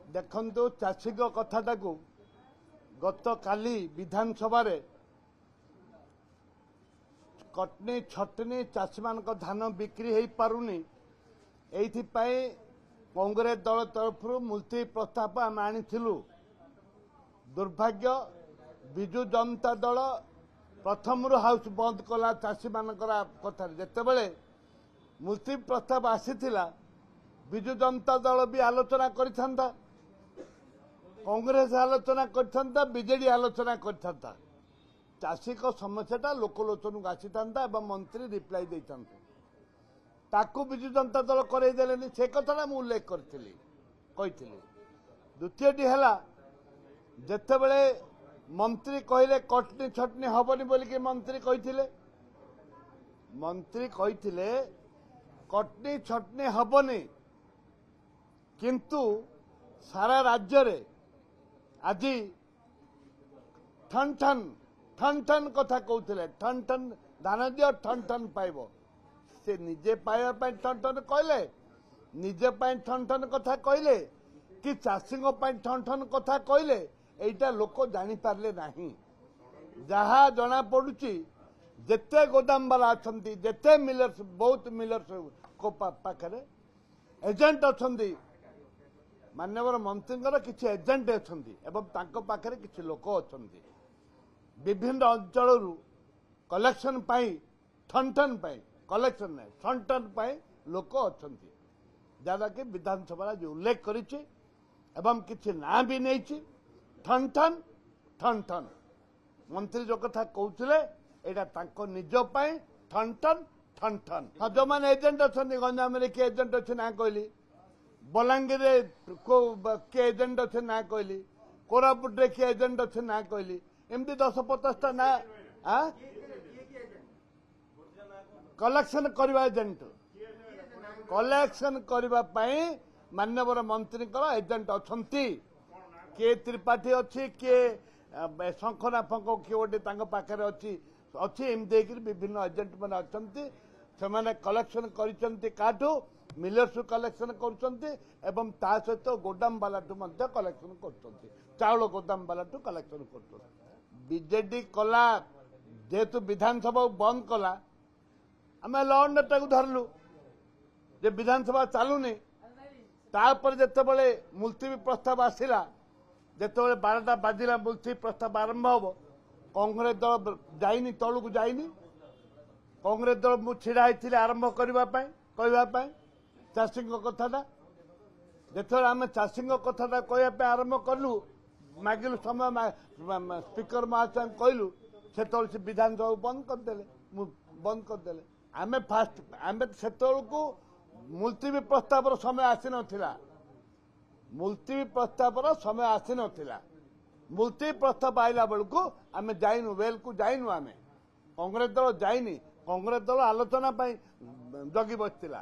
देखु चाषी कथाटा को गत काली विधानसभा कटनी छटनी चाषी मान धान बिक्री हो पारुनी एपाई कांग्रेस दल तरफ मुलतवी प्रस्ताव आम आनीलु। दुर्भाग्य विजु जनता दल प्रथम हाउस बंद कला चाषी मान कथा जितेबले मुलतवी प्रस्ताव आसीथिला विजु जनता दल भी आलोचना करथांता, कांग्रेस आलोचना करथांता, बीजेडी आलोचना करथांता। चाषी को समस्याटा लोकलोचन को आसी था मंत्री रिप्लाई देते ताकू विजु जनता दल करदेले से कथा मुझे उल्लेख करी। द्वितीयटी है जितेबले मंत्री कहले कटनी छटनी हबनी बोलिकी मंत्री कही कटनी छटनी हबनी किंतु सारा राज्य रे आज ठन ठन ठन ठन कथा कहते ठन ठन धान दियो ठन ठन पाइब से निजे पाइबा ठन ठन कहले निजे ठन ठन कथा कहले कि चाषी ठन ठन कथा कहले एटा लोक जानी पारले नहीं। जहा जना पड़ुची जेते गोदाम वाला अछंती जेते मिलर्स बहुत मिलर्स को पाखरे एजेंट अछंती माननीय मंत्री किसी एजेंट अछंती एवं तांको पाखरे किसी लोक अछंती विभिन्न अंचल कलेक्शन पाई ठन ठन पाई कलेक्शन नहीं ठन ठन पाई लोक अछंती जरा कि विधानसभा जो उल्लेख करिछि एवं किसी ना भी नहीं ठन ठन ठन ठन मंत्री जो कथा कहते यहाँ निज ठन ठन ठन ठन जो मैंने एजेंट अच्छा गंजाम किए एजेंट अच्छे ना कहली बलांगीर किए एजेंट अच्छे ना कहली कोरापुट किए एजेंट अच्छे ना कहली एमती 10-50टा ना कलेक्शन करवा एजेंट कलेक्शन करने माननीय मंत्री एजेंट अच्छा किए त्रिपाठी अच्छी किए शंखना फंक किए गोटे पाखे अच्छी अच्छी एमती विभिन्न एजेंट मैंने अच्छा से कलेक्शन करूँ मिलर्स कलेक्शन करुँच सहित गोदाम वाला कलेक्शन कर गोदाम वाला कलेक्शन कर बीजेडी कला जेहेतु विधानसभा बंद कला आम लॉ एंड ऑर्डर को धरलु जे विधानसभा चलुनी तापर जितेबले मुलतवी प्रस्ताव आसला जितेबले 12टा बाजिला मुलतवी प्रस्ताव आरंभ हम कांग्रेस दल जाइनी तलू को जाइनी कांग्रेस दल मु छिड़ा होती आरंभ करने कहवाई चाषी कथाटा जिते आम चाषी कथाटा कहवाई आरंभ कलु मागिलु समय स्पीकर महाशय कहलु से विधानसभा बंद करदे आम फास्ट आम से मुलतवी प्रस्ताव समय आसी नाला मुलतवी प्रस्ताव समय आसी नाला मुलतवी प्रस्ताव आइला बेलू आम जाइनु वेल को जाइनु आम कांग्रेस दल जाइनी कांग्रेस दल आलोचना जगी बसला